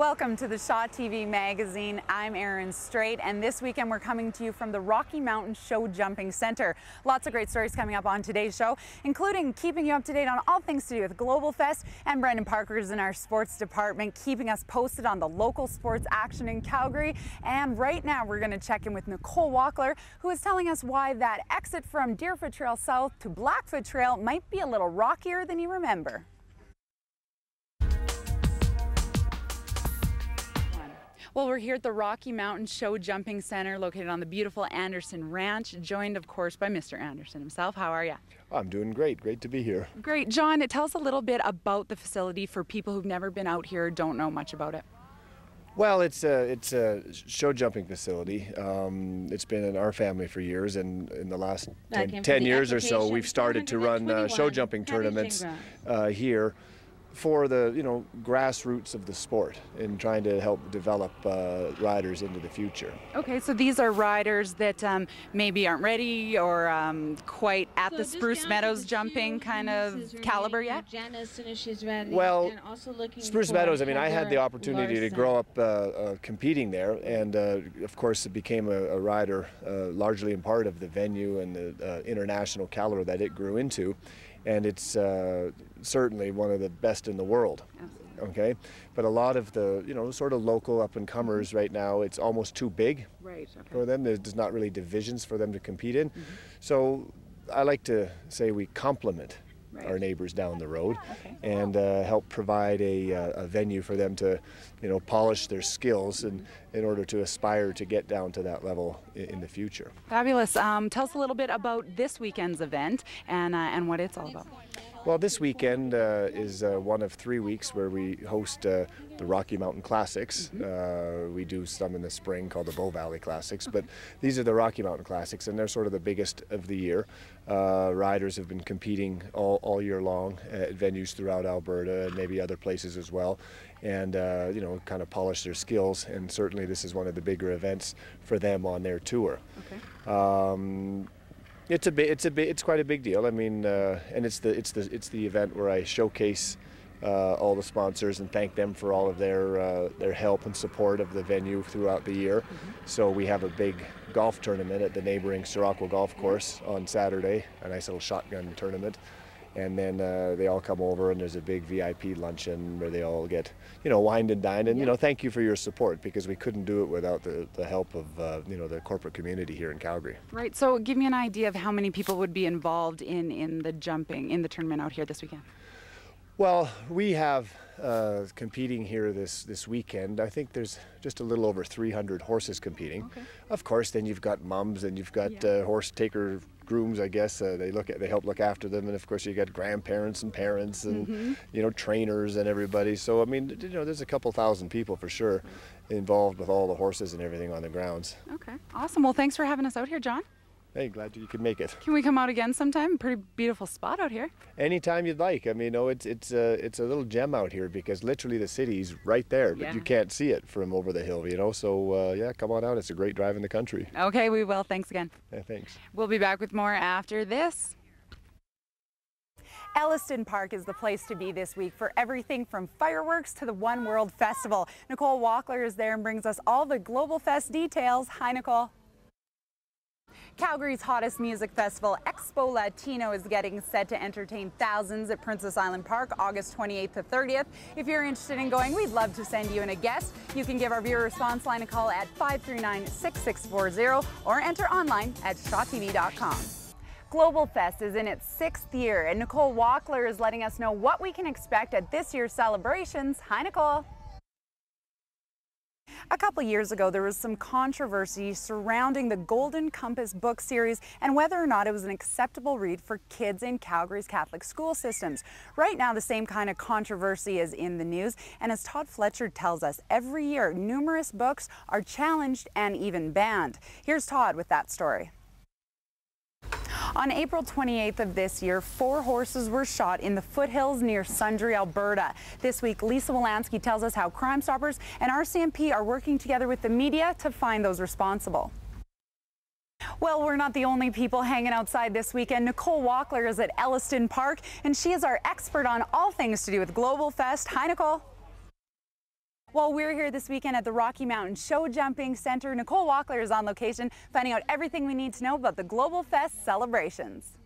Welcome to the Shaw TV magazine. I'm Erin Strait, and this weekend we're coming to you from the Rocky Mountain Show Jumping Center. Lots of great stories coming up on today's show, including keeping you up to date on all things to do with Global Fest, and Brendan Parker's in our sports department keeping us posted on the local sports action in Calgary. And right now we're going to check in with Nicole Wackler, who is telling us why that exit from Deerfoot Trail South to Blackfoot Trail might be a little rockier than you remember. Well, we're here at the Rocky Mountain Show Jumping Center located on the beautiful Anderson Ranch, joined, of course, by Mr. Anderson himself. How are you? I'm doing great. Great to be here. Great. John, tell us a little bit about the facility for people who've never been out here, don't know much about it. Well, it's a show jumping facility. It's been in our family for years, and in the last 10 years or so, we've started to run show jumping tournaments here for the grassroots of the sport and trying to help develop riders into the future. Okay, so these are riders that maybe aren't ready or quite at the Spruce Meadows jumping kind of caliber yet? Janice, and she's ready. Well, and also looking Spruce Meadows, I mean, I had the opportunity to grow up competing there, and of course it became a rider largely in part of the venue and the international caliber that it grew into. And it's certainly one of the best in the world. Absolutely. Okay, but a lot of the sort of local up and comers right now, it's almost too big for them. There's not really divisions for them to compete in. So I like to say we complement our neighbors down the road and help provide a venue for them to polish their skills and in order to aspire to get down to that level in the future. Fabulous. Tell us a little bit about this weekend's event and what it's all about. Well, this weekend is one of 3 weeks where we host the Rocky Mountain Classics. We do some in the spring called the Bow Valley Classics, but these are the Rocky Mountain Classics, and they're sort of the biggest of the year. Riders have been competing all year long at venues throughout Alberta and maybe other places as well, and kind of polish their skills. And certainly this is one of the bigger events for them on their tour. Okay. It's quite a big deal. I mean, and it's the event where I showcase all the sponsors and thank them for all of their help and support of the venue throughout the year. So we have a big golf tournament at the neighboring Sirocco Golf Course on Saturday, a nice little shotgun tournament. And then they all come over, and there's a big VIP luncheon where they all get, wined and dined. And, thank you for your support, because we couldn't do it without the help of, the corporate community here in Calgary. Right. So give me an idea of how many people would be involved in the tournament out here this weekend. Well, we have competing here this weekend. I think there's just a little over 300 horses competing. Okay. Of course, then you've got mums and you've got horse taker grooms, I guess. They help look after them, and of course you got grandparents and parents and trainers and everybody. So I mean, there's a couple thousand people for sure involved with all the horses and everything on the grounds. Okay, awesome. Well, thanks for having us out here, John. Hey, glad you could make it. Can we come out again sometime? Pretty beautiful spot out here. Anytime you'd like. I mean, it's a little gem out here, because literally the city's right there, but you can't see it from over the hill, So yeah, come on out. It's a great drive in the country. Okay, we will. Thanks again. Yeah, thanks. We'll be back with more after this. Elliston Park is the place to be this week for everything from fireworks to the One World Festival. Nicole Wackler is there and brings us all the Global Fest details. Hi, Nicole. Calgary's hottest music festival, Expo Latino, is getting set to entertain thousands at Princess Island Park August 28th to 30th. If you're interested in going, we'd love to send you in a guest. You can give our viewer response line a call at 539-6640 or enter online at shawtv.com. Global Fest is in its 6th year, and Nicole Wackler is letting us know what we can expect at this year's celebrations. Hi, Nicole. A couple years ago, there was some controversy surrounding the Golden Compass book series and whether or not it was an acceptable read for kids in Calgary's Catholic school systems. Right now, the same kind of controversy is in the news, and as Todd Fletcher tells us, every year numerous books are challenged and even banned. Here's Todd with that story. On April 28th of this year, 4 horses were shot in the foothills near Sundre, Alberta. This week, Lisa Wolanski tells us how Crime Stoppers and RCMP are working together with the media to find those responsible. Well, we're not the only people hanging outside this weekend. Nicole Wackler is at Elliston Park, and she is our expert on all things to do with Global Fest. Hi, Nicole. Well, we're here this weekend at the Rocky Mountain Show Jumping Center. Nicole Walkler is on location, finding out everything we need to know about the Global Fest celebrations.